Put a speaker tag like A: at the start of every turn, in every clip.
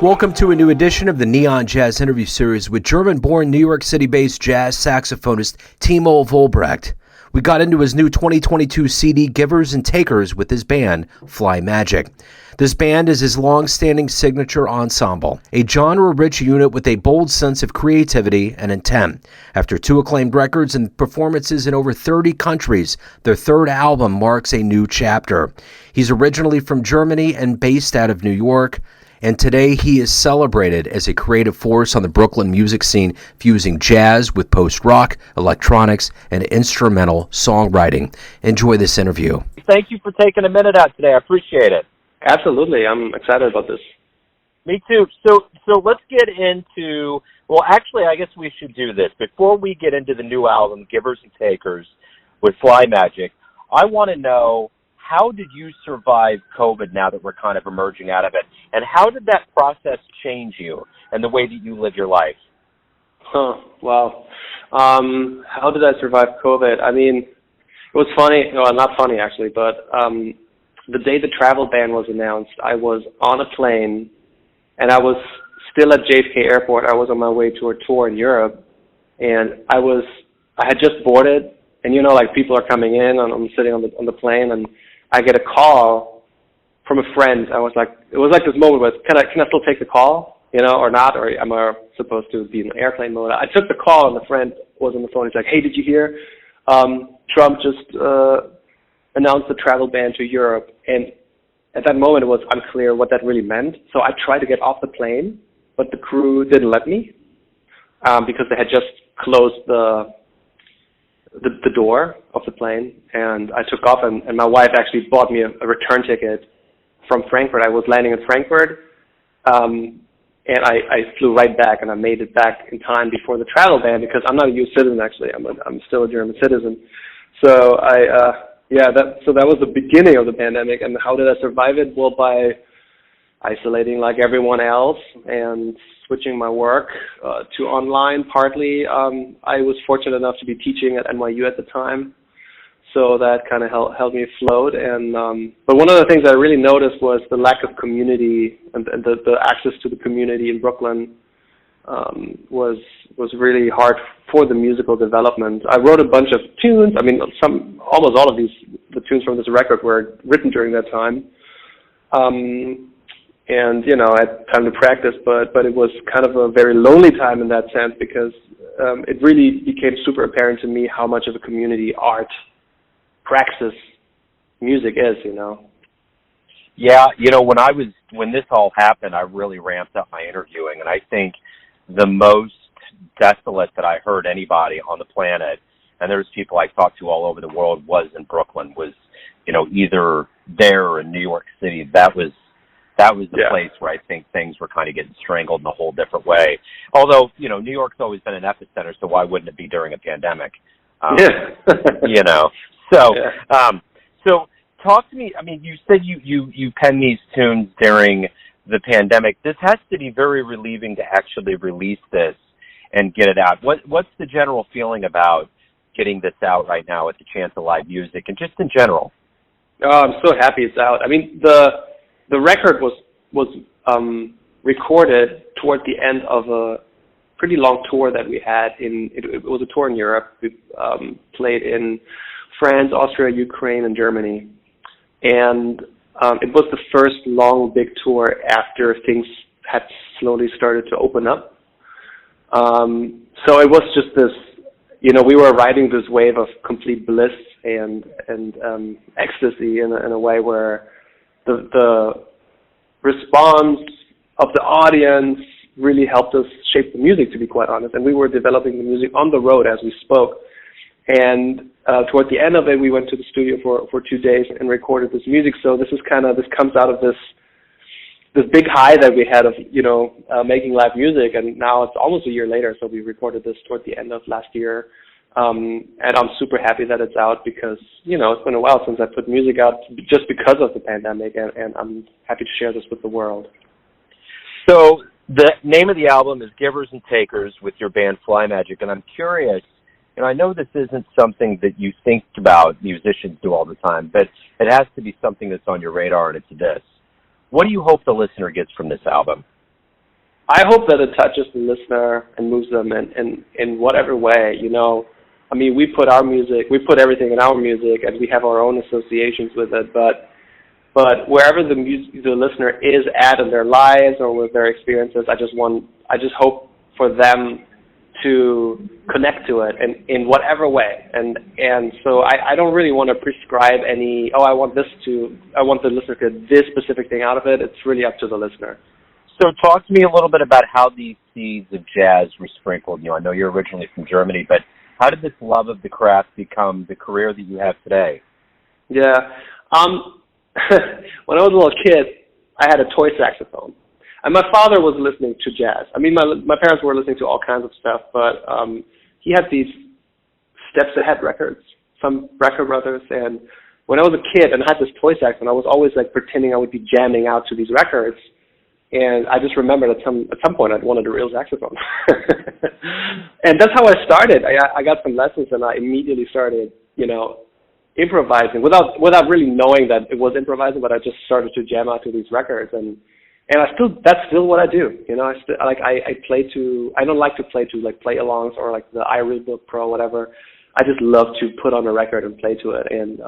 A: Welcome to a new edition of the Neon Jazz interview series with German-born, New York City-based jazz saxophonist Timo Vollbrecht. We got into his new 2022 CD, Givers and Takers, with his band, Fly Magic. This band is his long-standing signature ensemble, a genre-rich unit with a bold sense of creativity and intent. After 2 acclaimed records and performances in over 30 countries, their third album marks a new chapter. He's originally from Germany and based out of New York, and today he is celebrated as a creative force on the Brooklyn music scene, fusing jazz with post-rock, electronics, and instrumental songwriting. Enjoy this interview.
B: Thank you for taking a minute out today. I appreciate it.
C: Absolutely. I'm excited about this.
B: Me too. So let's get into, well, actually, I guess we should do this. Before we get into the new album, Givers and Takers, with Fly Magic, I want to know, how did you survive COVID now that we're kind of emerging out of it? And how did that process change you and the way that you live your life?
C: Wow. How did I survive COVID? I mean, it was funny. Well, not funny, actually, but the day the travel ban was announced, I was on a plane, and I was still at JFK Airport. I was on my way to a tour in Europe, and I had just boarded, and like people are coming in, and I'm sitting on the plane, and I get a call from a friend. It was like this moment where, can I still take the call, or not, or am I supposed to be in airplane mode? I took the call, and the friend was on the phone. He's like, hey, did you hear? Trump just announced the travel ban to Europe, and at that moment it was unclear what that really meant. So I tried to get off the plane, but the crew didn't let me because they had just closed the door of the plane, and I took off, and my wife actually bought me a return ticket from Frankfurt. I was landing in Frankfurt, and I flew right back, and I made it back in time before the travel ban because I'm not a U.S. citizen, actually. I'm still a German citizen. So that was the beginning of the pandemic. And how did I survive it? Well, by isolating like everyone else and switching my work to online partly. I was fortunate enough to be teaching at NYU at the time, so that kind of held me afloat. And but one of the things I really noticed was the lack of community and the access to the community in Brooklyn was really hard for the musical development. I wrote a bunch of tunes. I mean, almost all of the tunes from this record were written during that time. And, I had time to practice, but it was kind of a very lonely time in that sense because it really became super apparent to me how much of a community art praxis music is,
B: Yeah, when this all happened, I really ramped up my interviewing, and I think the most desolate that I heard anybody on the planet, and there's people I talked to all over the world, was in Brooklyn, was, either there or in New York City. That was the place where I think things were kind of getting strangled in a whole different way. Although, New York's always been an epicenter, so why wouldn't it be during a pandemic? So talk to me. I mean, you said you penned these tunes during the pandemic. This has to be very relieving to actually release this and get it out. What's the general feeling about getting this out right now at the Chance of Live Music and just in general?
C: Oh, I'm so happy it's out. I mean, the record was recorded toward the end of a pretty long tour that we had. It was a tour in Europe. We played in France, Austria, Ukraine, and Germany. And it was the first long, big tour after things had slowly started to open up. So it was just this, we were riding this wave of complete bliss and ecstasy in a way where the response of the audience really helped us shape the music, to be quite honest. And we were developing the music on the road as we spoke. And toward the end of it, we went to the studio for 2 days and recorded this music. So this comes out of this big high that we had of, making live music. And now it's almost a year later. So we recorded this toward the end of last year. And I'm super happy that it's out because, it's been a while since I put music out just because of the pandemic. And I'm happy to share this with the world.
B: So the name of the album is Givers and Takers with your band Fly Magic. And I'm curious, I know this isn't something that you think about, musicians do all the time, but it has to be something that's on your radar, and it's this. What do you hope the listener gets from this album?
C: I hope that it touches the listener and moves them in whatever way, you know. I mean, we put everything in our music, and we have our own associations with it, but wherever the listener is at in their lives or with their experiences, I just hope for them to connect to it in whatever way. And so I don't really want to prescribe any, I want the listener to get this specific thing out of it. It's really up to the listener.
B: So talk to me a little bit about how these seeds of jazz were sprinkled. You know, I know you're originally from Germany, but how did this love of the craft become the career that you have today?
C: Yeah. When I was a little kid, I had a toy saxophone. And my father was listening to jazz. I mean, my parents were listening to all kinds of stuff, but he had these Steps Ahead records, some Record Brothers. And when I was a kid and I had this toy saxophone, I was always like pretending I would be jamming out to these records. And I just remembered at some point I'd wanted a real saxophone. And that's how I started. I got some lessons and I immediately started, you know, improvising without really knowing that it was improvising, but I just started to jam out to these records, and that's still what I do. You know, I don't like to play to like play-alongs or like the iRealBook Pro, whatever. I just love to put on a record and play to it, and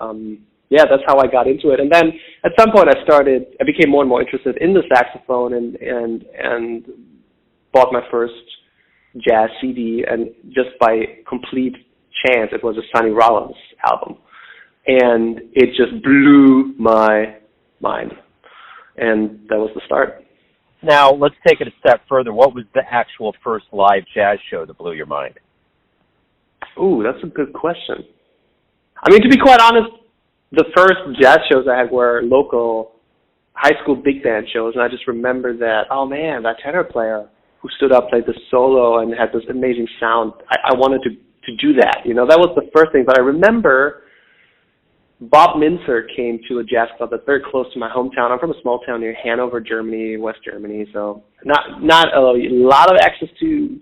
C: that's how I got into it. And then at some point I became more and more interested in the saxophone, and bought my first jazz CD, and just by complete chance, it was a Sonny Rollins album. And it just blew my mind. And that was the start.
B: Now, let's take it a step further. What was the actual first live jazz show that blew your mind?
C: Ooh, that's a good question. I mean, to be quite honest, the first jazz shows I had were local high school big band shows. And I just remember that, oh man, that tenor player who stood up, played the solo, and had this amazing sound. I wanted to do that. You know, that was the first thing. But I remember Bob Minzer came to a jazz club that's very close to my hometown. I'm from a small town near Hanover, Germany, West Germany, so not a lot of access to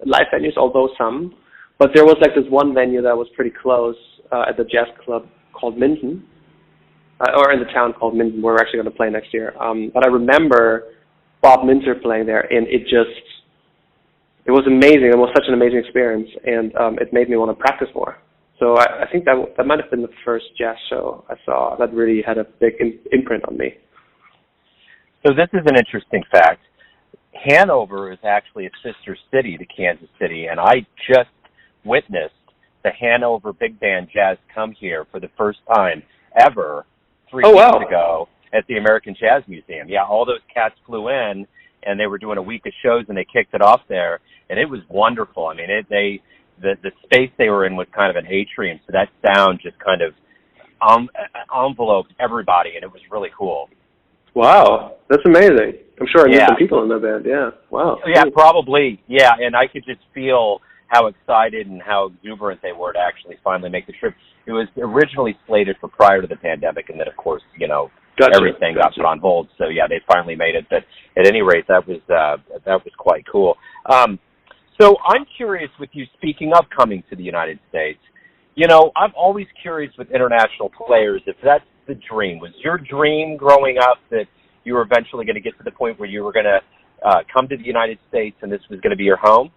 C: live venues, although some. But there was like this one venue that was pretty close at the jazz club called Minden, or in the town called Minden, where we're actually going to play next year. But I remember Bob Minzer playing there, and it was amazing. It was such an amazing experience, and it made me want to practice more. So I think that might have been the first jazz show I saw that really had a big imprint on me.
B: So this is an interesting fact. Hanover is actually a sister city to Kansas City, and I just witnessed the Hanover Big Band Jazz come here for the first time ever 3 weeks ago at the American Jazz Museum. Yeah, all those cats flew in, and they were doing a week of shows, and they kicked it off there, and it was wonderful. I mean, the space they were in was kind of an atrium, so that sound just kind of enveloped everybody, and it was really cool.
C: Wow, that's amazing. I'm sure I knew some people in that band. Yeah, wow.
B: Yeah, probably. Yeah, and I could just feel how excited and how exuberant they were to actually finally make the trip. It was originally slated for prior to the pandemic, and then, of course, you know, everything got put on hold. So, yeah, they finally made it. But at any rate, that was quite cool. So I'm curious with you, speaking of coming to the United States, you know, I'm always curious with international players if that's the dream. Was your dream growing up that you were eventually going to get to the point where you were going to come to the United States and this was going to be your home?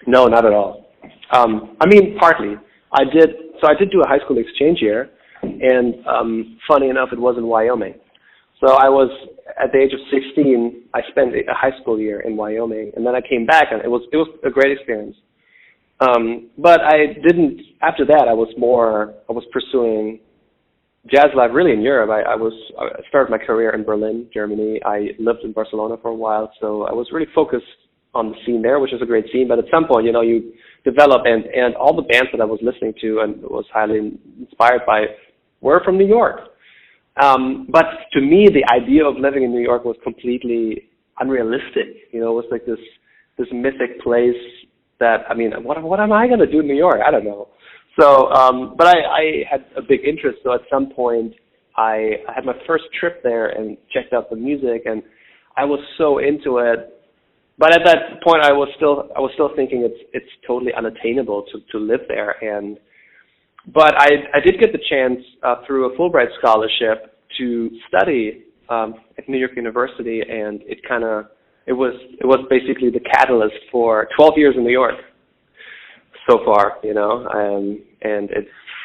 C: No, not at all. I mean, partly. I did do a high school exchange year, and funny enough, it was in Wyoming. So I was, at the age of 16, I spent a high school year in Wyoming, and then I came back, and it was a great experience. But I didn't, after that, I was pursuing jazz life really in Europe. I started my career in Berlin, Germany. I lived in Barcelona for a while, so I was really focused on the scene there, which is a great scene. But at some point, you know, you develop, and all the bands that I was listening to and was highly inspired by were from New York. But to me, the idea of living in New York was completely unrealistic. You know, it was like this mythic place that, I mean, what am I going to do in New York? I don't know. So, but I had a big interest. So at some point, I had my first trip there and checked out the music, and I was so into it. But at that point, I was still thinking it's totally unattainable to live there. But I did get the chance through a Fulbright scholarship to study at New York University, and it kind of it was basically the catalyst for 12 years in New York so far, and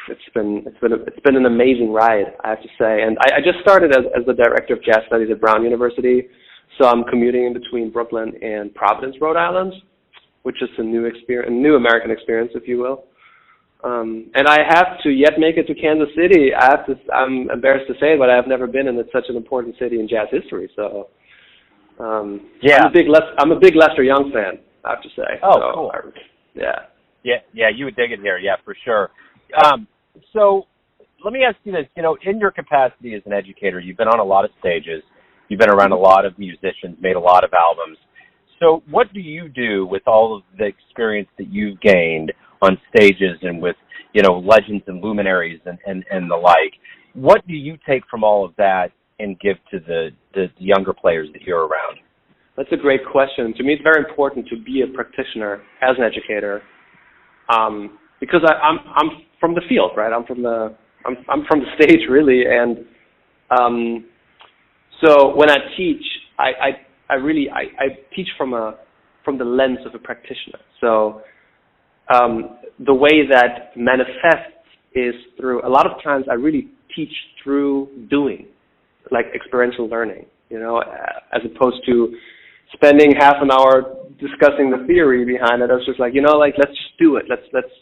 C: it's been an amazing ride, I have to say. And I just started as the director of jazz studies at Brown University, so I'm commuting in between Brooklyn and Providence, Rhode Island, which is a new experience, a new American experience, if you will. And I have to yet make it to Kansas City. I'm embarrassed to say it, but I have never been, and it's such an important city in jazz history. So,
B: yeah,
C: I'm a big Lester Young fan, I have to say.
B: Oh,
C: so,
B: cool.
C: Yeah,
B: you would dig it here, yeah, for sure. So let me ask you this, in your capacity as an educator, you've been on a lot of stages, you've been around a lot of musicians, made a lot of albums. So what do you do with all of the experience that you've gained on stages and with, legends and luminaries and the like? What do you take from all of that and give to the younger players that you're around?
C: That's a great question. To me, it's very important to be a practitioner as an educator, because I'm from the field, right? I'm from the stage, really, and so when I teach, I teach from the lens of a practitioner. So the way that manifests is through, a lot of times I really teach through doing, like experiential learning, as opposed to spending half an hour discussing the theory behind it. I was just like, let's just do it.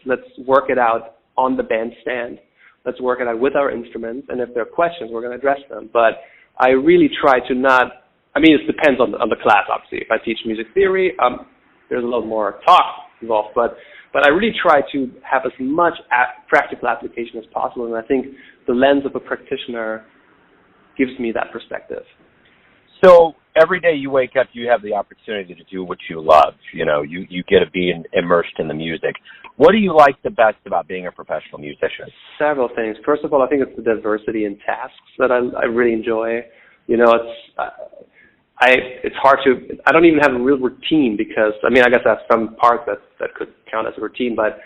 C: Let's work it out on the bandstand. Let's work it out with our instruments, and if there are questions, we're going to address them. But I really try to not, it depends on the class, obviously. If I teach music theory, there's a little more talk involved, but I really try to have as much practical application as possible, and I think the lens of a practitioner gives me that perspective.
B: So every day you wake up, you have the opportunity to do what you love. You get to be immersed in the music. What do you like the best about being a professional musician? Several things. First of all, I think it's the diversity in tasks that I really enjoy. It's hard to, I don't even have a real routine because, I guess I have some parts that could count as a routine, but,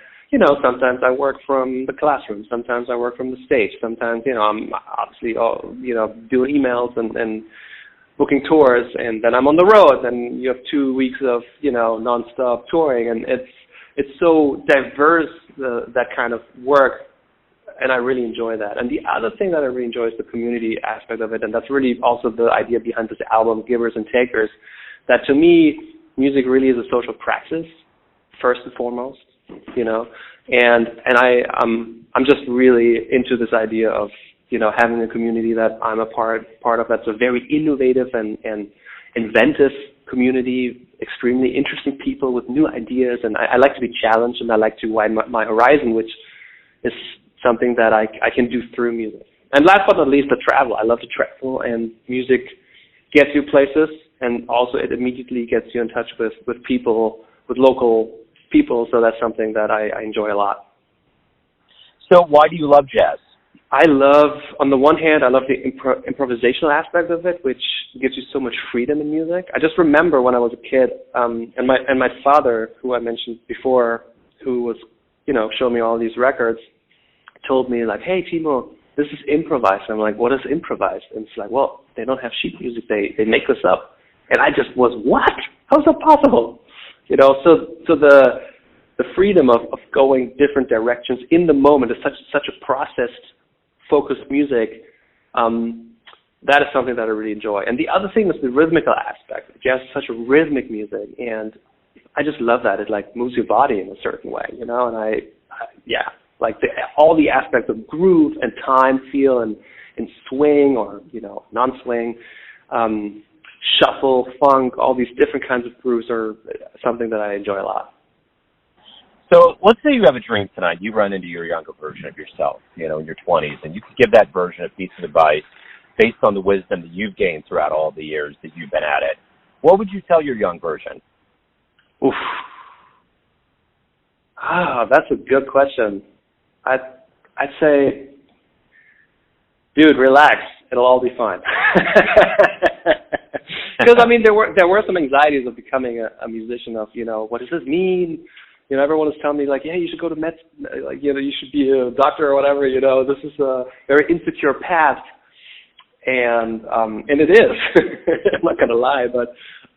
B: sometimes I work from the classroom, sometimes I work from the stage, sometimes, I'm obviously, doing emails and booking tours, and then I'm on the road, and you have 2 weeks of, nonstop touring, and it's so diverse, that kind of work, and I really enjoy that. And the other thing that I really enjoy is the community aspect of it, and that's really also the idea behind this album, Givers and Takers, that to me, music really is a social praxis, first and foremost, and I'm just really into this idea of, having a community that I'm a part of that's a very innovative and inventive community, extremely interesting people with new ideas, and I like to be challenged, and I like to widen my horizon, which is something that I can do through music. And last but not least, the travel. I love to travel, and music gets you places, and also it immediately gets you in touch with people, with local people, so that's something that I enjoy a lot. So why do you love jazz? On the one hand, I love the improvisational aspect of it, which gives you so much freedom in music. I just remember when I was a kid, and my father, who I mentioned before, who was, showing me all these records, told me like, "Hey, Timo, this is improvised." I'm like, "What is improvised?" And it's like, "Well, they don't have sheet music. They make this up." And I just was, what? How is that possible? So the freedom of going different directions in the moment is such a processed, focused music, that is something that I really enjoy. And the other thing is the rhythmical aspect. Jazz is such a rhythmic music, and I just love that. It like moves your body in a certain way, and all the aspects of groove and time, feel, and swing or non-swing, shuffle, funk, all these different kinds of grooves are something that I enjoy a lot. So let's say you have a dream tonight. You run into your younger version of yourself, in your 20s, and you could give that version a piece of advice based on the wisdom that you've gained throughout all the years that you've been at it. What would you tell your young version? Oof. That's a good question. I'd say, dude, relax. It'll all be fine. Because there were some anxieties of becoming a musician. Of what does this mean? Everyone was telling me like, yeah, you should go to med, you should be a doctor or whatever. This is a very insecure path, and it is. I'm not gonna lie, but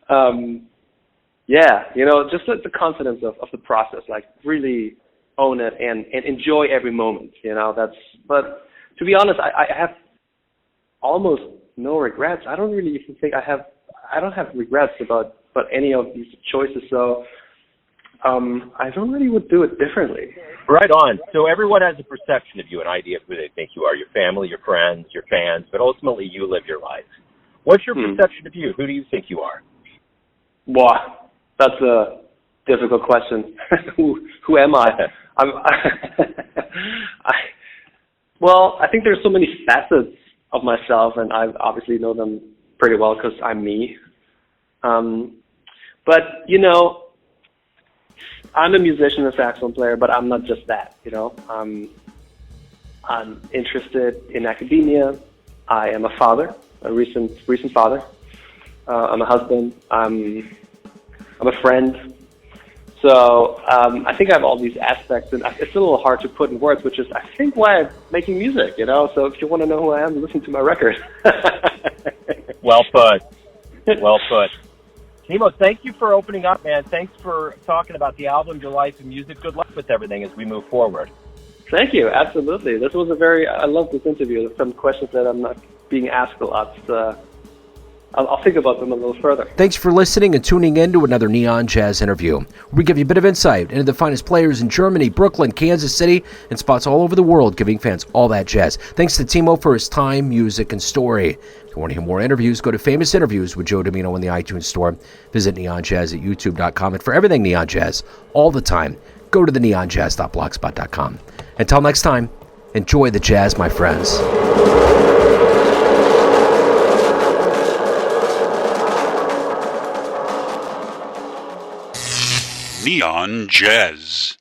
C: Yeah, just the confidence of the process, like really own it and enjoy every moment, but to be honest, I have almost no regrets. I don't really even think I don't have regrets about any of these choices, so I don't really would do it differently.
B: Right on. So everyone has a perception of you, an idea of who they think you are, your family, your friends, your fans, but ultimately you live your life. What's your perception of you? Who do you think you are?
C: Wow, that's a difficult question. Who am I? Well, I think there's so many facets of myself, and I obviously know them pretty well because I'm me. But, I'm a musician, a saxophone player, but I'm not just that, I'm interested in academia. I am a father, a recent father. I'm a husband. I'm a friend. So I think I have all these aspects, and it's a little hard to put in words, which is, I think, why I'm making music, So if you want to know who I am, listen to my record.
B: Well put. Well put. Timo, thank you for opening up, man. Thanks for talking about the album, your life, and music. Good luck with everything as we move forward.
C: Thank you. Absolutely. This was I love this interview. There's some questions that I'm not being asked a lot. I'll think about them a little further.
A: Thanks for listening and tuning in to another Neon Jazz interview. We give you a bit of insight into the finest players in Germany, Brooklyn, Kansas City, and spots all over the world, giving fans all that jazz. Thanks to Timo for his time, music, and story. If you want to hear more interviews, go to Famous Interviews with Joe Domino in the iTunes Store. Visit neonjazz at youtube.com. And for everything Neon Jazz, all the time, go to the neonjazz.blogspot.com. Until next time, enjoy the jazz, my friends.
D: Neon Jazz.